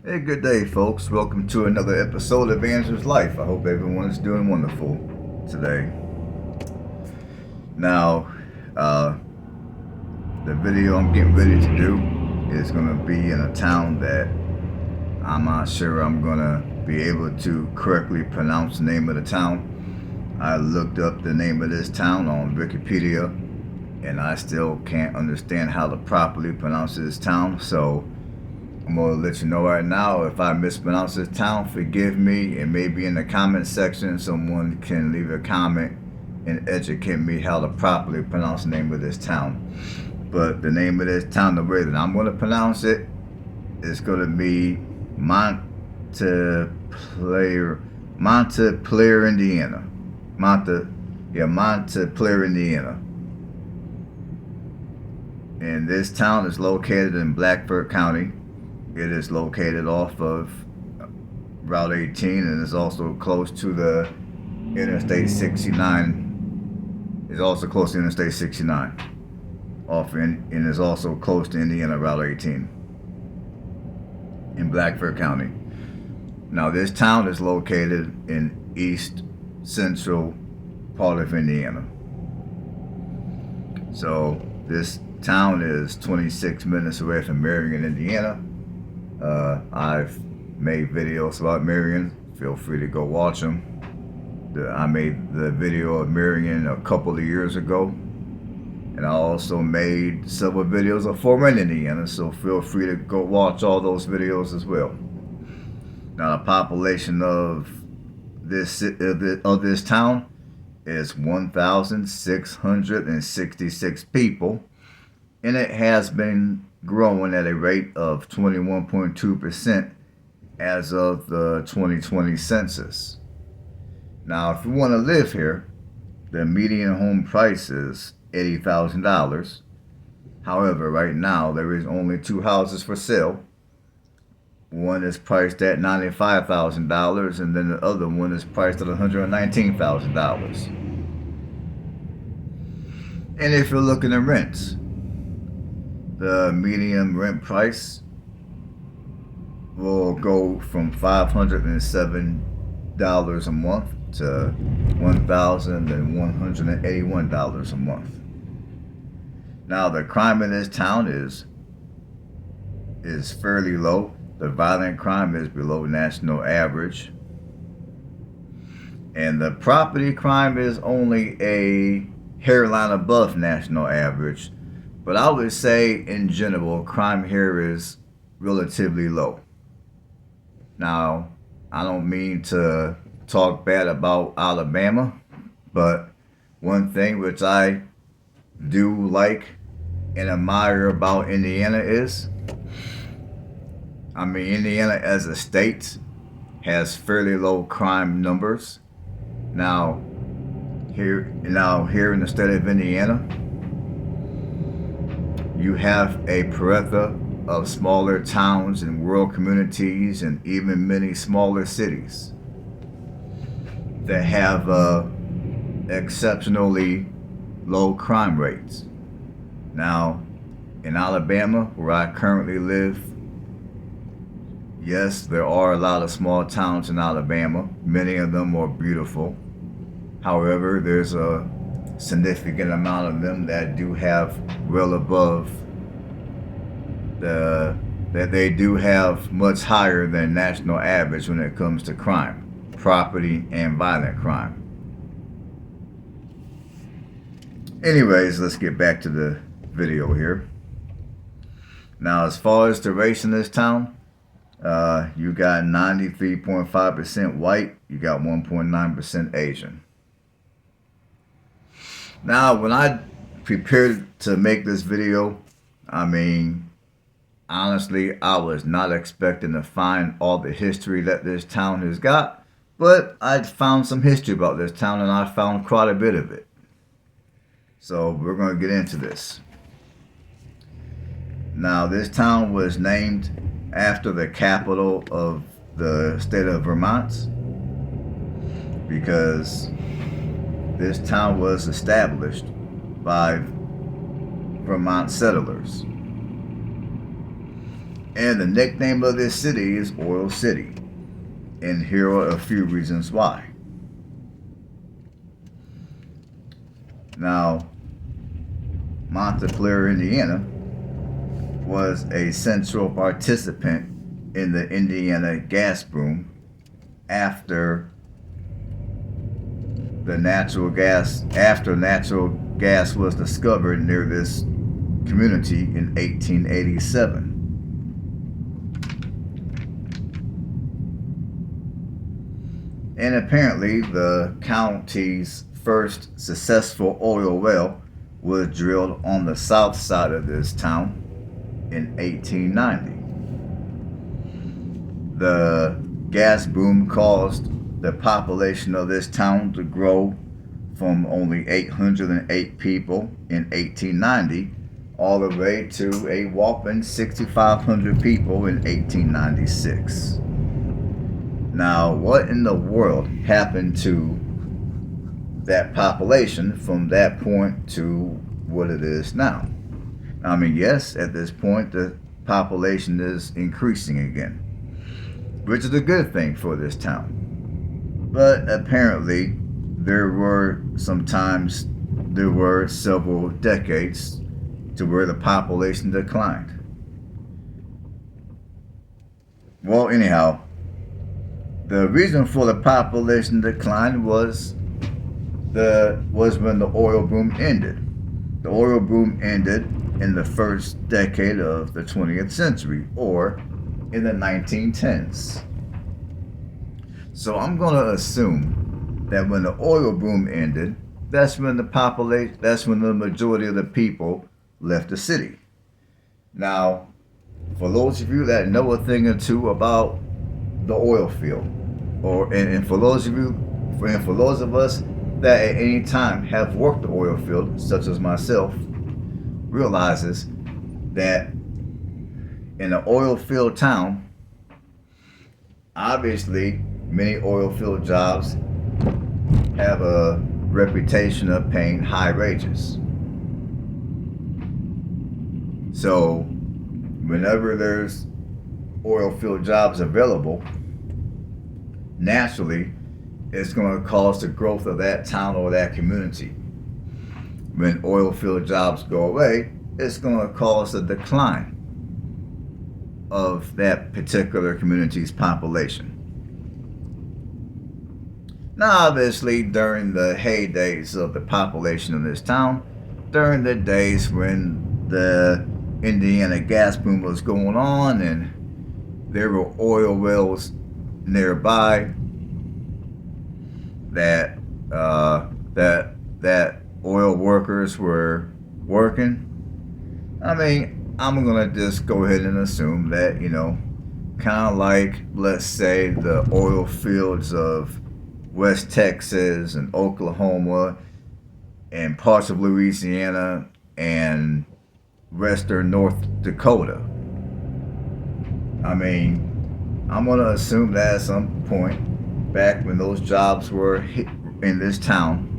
Hey, good day, folks. Welcome to another episode of Andrew's Life. I hope everyone is doing wonderful today. Now, uh, the video I'm getting ready to do is going to be in a town that I'm not sure I'm going to be able to correctly pronounce the name of the town. I looked up the name of this town on Wikipedia, and I still can't understand how to properly pronounce this town, so I'm gonna let you know right now. If I mispronounce this town, forgive me, and maybe in the comment section someone can leave a comment and educate me how to properly pronounce the name of this town. But the name of this town, the way that I'm gonna pronounce it, is gonna be Montpelier, Indiana. Montpelier, Indiana. And this town is located in Blackford County. It is located off of Route 18 and is also close to the Interstate 69. It's also close to Interstate 69 and is also close to Indiana Route 18 in Blackford County. Now, this town is located in east central part of Indiana. So this town is 26 minutes away from Marion, Indiana. I've made videos about Marion. Feel free to go watch them. I made the video of Marion a couple of years ago. And I also made several videos of Fort Wayne, Indiana. So feel free to go watch all those videos as well. Now, the population of this town is 1,666 people. And it has been growing at a rate of 21.2% as of the 2020 census. Now, if you want to live here, the median home price is $80,000. However, right now there is only two houses for sale. One is priced at $95,000, and then the other one is priced at $119,000. And if you're looking at rents, the median rent price will go from $507 a month to $1,181 a month. Now, the crime in this town is fairly low. The violent crime is below national average. And the property crime is only a hairline above national average. But I would say, in general, crime here is relatively low. Now, I don't mean to talk bad about Alabama, but one thing which I do like and admire about Indiana is, Indiana as a state has fairly low crime numbers. Now, here in the state of Indiana, you have a plethora of smaller towns and rural communities and even many smaller cities that have exceptionally low crime rates. Now, in Alabama, where I currently live, yes, there are a lot of small towns in Alabama. Many of them are beautiful. However, there's a significant amount of them that do have well above that they do have much higher than national average when it comes to crime, property and violent crime. Anyways, let's get back to the video here. Now, as far as the race in this town, you got 93.5% white, you got 1.9% Asian. Now, when I prepared to make this video, honestly, I was not expecting to find all the history that this town has got, but I found some history about this town, and I found quite a bit of it. So we're going to get into this. Now, this town was named after the capital of the state of Vermont, because this town was established by Vermont settlers. And the nickname of this city is Oil City. And here are a few reasons why. Now, Montpelier, Indiana was a central participant in the Indiana gas boom after natural gas was discovered near this community in 1887. And apparently the county's first successful oil well was drilled on the south side of this town in 1890. The gas boom caused the population of this town to grow from only 808 people in 1890 all the way to a whopping 6,500 people in 1896. Now, what in the world happened to that population from that point to what it is now? I mean, yes, at this point, the population is increasing again, which is a good thing for this town. But apparently, there were several decades to where the population declined. Well, anyhow, the reason for the population decline was when the oil boom ended. The oil boom ended in the first decade of the 20th century, or in the 1910s. So I'm going to assume that when the oil boom ended, that's when the majority of the people left the city. Now, for those of you that know a thing or two about the oil field, and for those of us that at any time have worked the oil field, such as myself, realizes that in an oil field town, obviously many oil field jobs have a reputation of paying high wages. So whenever there's oil field jobs available, naturally it's going to cause the growth of that town or that community. When oil field jobs go away, it's going to cause a decline of that particular community's population. Now, obviously, during the heydays of the population of this town, during the days when the Indiana gas boom was going on and there were oil wells nearby that oil workers were working, I mean, I'm gonna just go ahead and assume that, kind of like, let's say, the oil fields of West Texas and Oklahoma and parts of Louisiana and western North Dakota. I mean, I'm going to assume that at some point back when those jobs were in this town,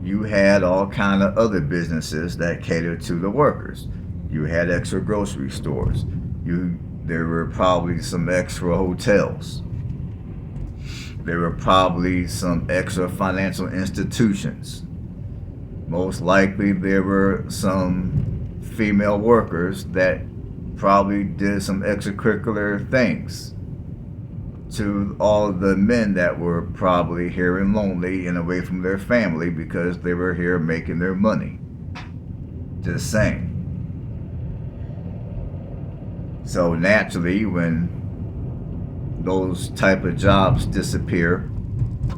you had all kind of other businesses that catered to the workers. You had extra grocery stores. There were probably some extra hotels. There were probably some extra financial institutions. Most likely there were some female workers that probably did some extracurricular things to all of the men that were probably here and lonely and away from their family because they were here making their money. Just saying. So naturally, when those type of jobs disappear,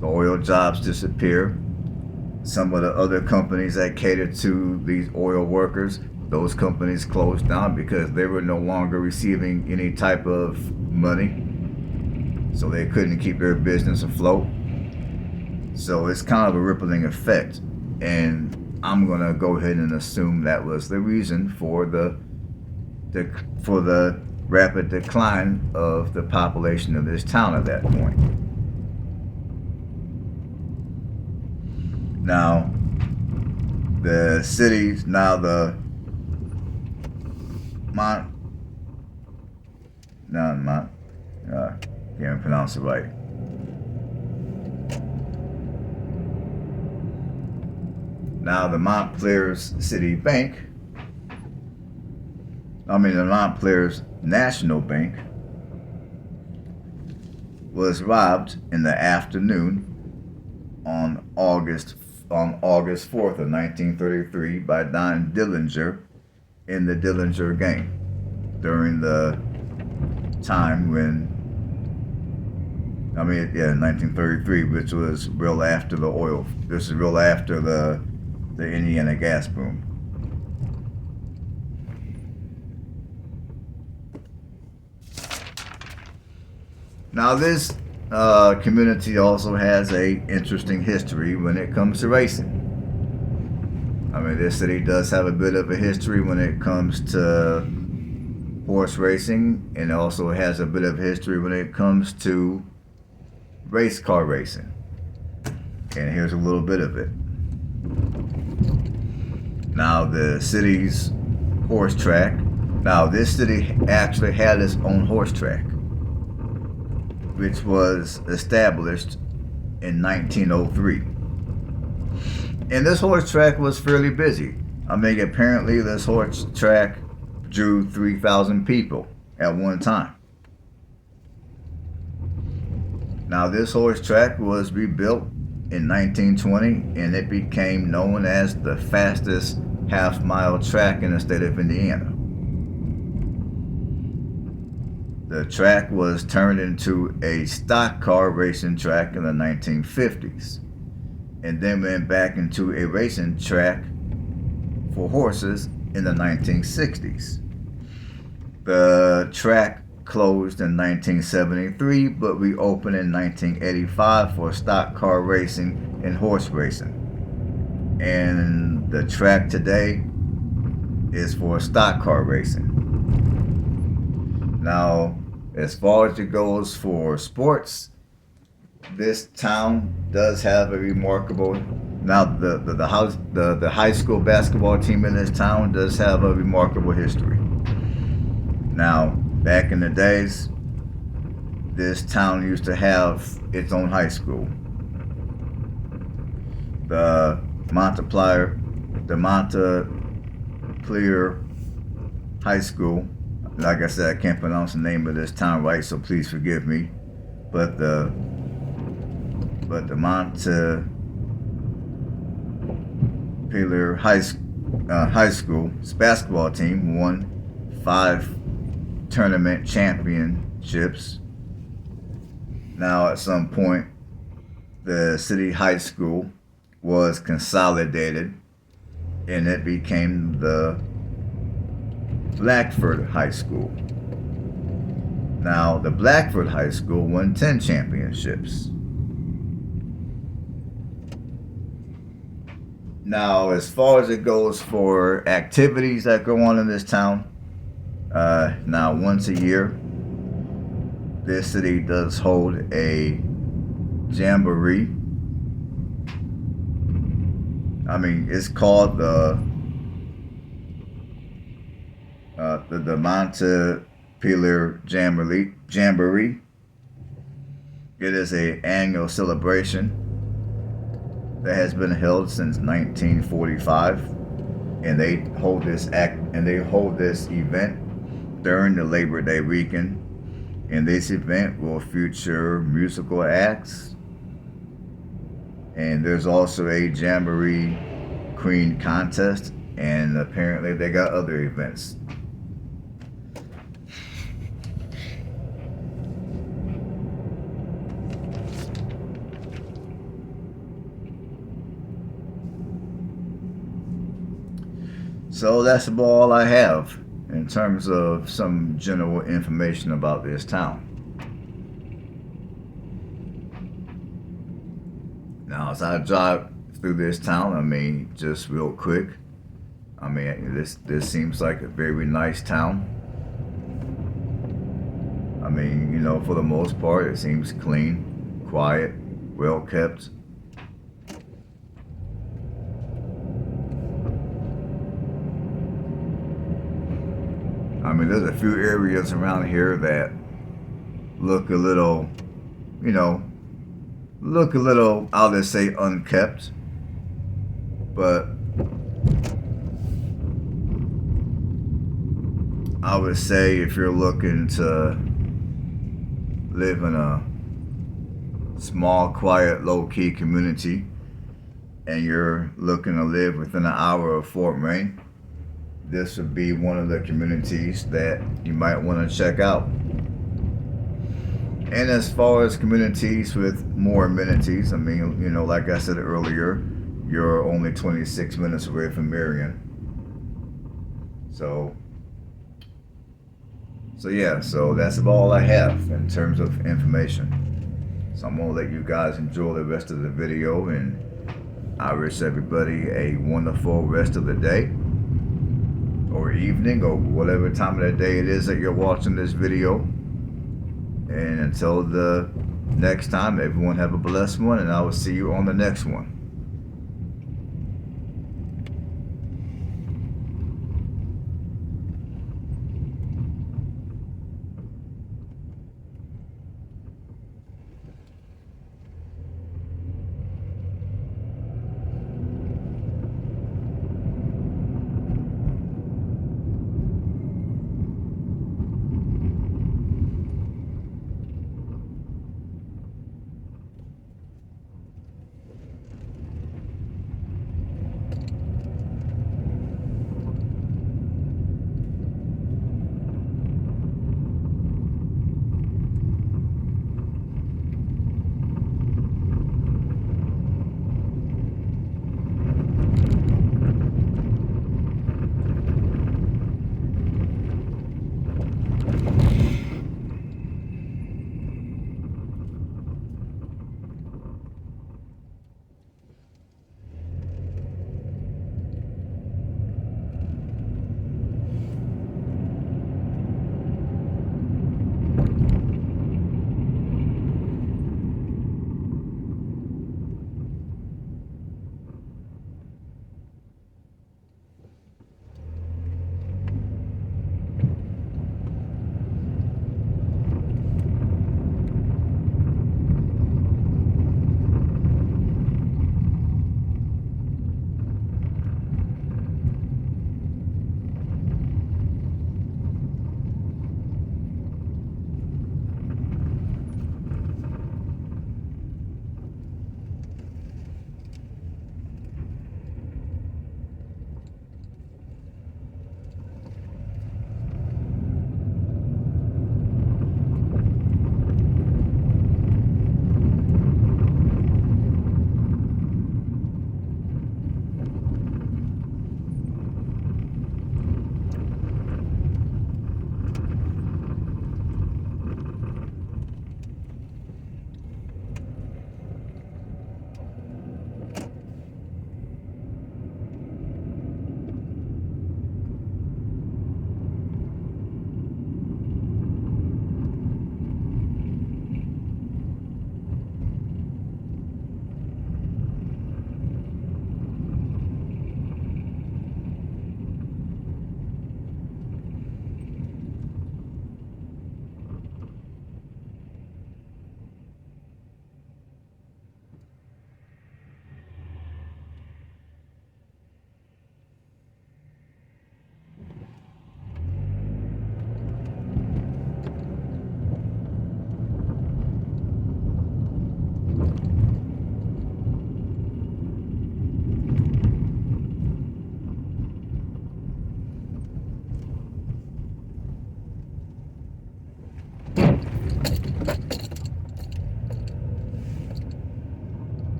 the oil jobs disappear, some of the other companies that catered to these oil workers, those companies closed down because they were no longer receiving any type of money, so they couldn't keep their business afloat. So it's kind of a rippling effect, and I'm gonna go ahead and assume that was the reason for the rapid decline of the population of this town at that point. Now, the No, can't pronounce it right. Now the Montpelier's National Bank was robbed in the afternoon on August 4th of 1933 by Don Dillinger in the Dillinger Gang during the time when 1933, which was real after the oil. This is real after the Indiana gas boom. Now this community also has a interesting history when it comes to racing. This city does have a bit of a history when it comes to horse racing, and it also has a bit of history when it comes to race car racing. And here's a little bit of it. Now the city's horse track. Now this city actually had its own horse track, which was established in 1903. And this horse track was fairly busy. Apparently this horse track drew 3,000 people at one time. Now this horse track was rebuilt in 1920, and it became known as the fastest half-mile track in the state of Indiana. The track was turned into a stock car racing track in the 1950s, and then went back into a racing track for horses in the 1960s. The track closed in 1973, but reopened in 1985 for stock car racing and horse racing. And the track today is for stock car racing. Now, as far as it goes for sports, this town does have a remarkable. Now, the high school basketball team in this town does have a remarkable history. Now, back in the days, this town used to have its own high school. The Montpelier High School. Like I said, I can't pronounce the name of this town right, so please forgive me. But the Montpelier High School's basketball team won 5 tournament championships. Now, at some point, the city high school was consolidated, and it became the Blackford High School. Now, the Blackford High School won 10 championships. Now, as far as it goes for activities that go on in this town, now once a year, this city does hold a jamboree. It's called the Montpelier Jamboree. It is an annual celebration that has been held since 1945, and they hold this event during the Labor Day weekend. And this event will feature musical acts, and there's also a Jamboree Queen contest, and apparently they got other events. So that's about all I have in terms of some general information about this town. Now, as I drive through this town, just real quick, this seems like a very nice town. For the most part, it seems clean, quiet, well kept. There's a few areas around here that look a little, you know, look a little, I'll just say unkept. But I would say if you're looking to live in a small, quiet, low-key community and you're looking to live within an hour of Fort Wayne, this would be one of the communities that you might want to check out. And as far as communities with more amenities, I mean, you know, like I said earlier, you're only 26 minutes away from Marion. So yeah, so that's about all I have in terms of information. So I'm gonna let you guys enjoy the rest of the video, and I wish everybody a wonderful rest of the day or evening or whatever time of the day it is that you're watching this video. And until the next time, everyone have a blessed one, and I will see you on the next one.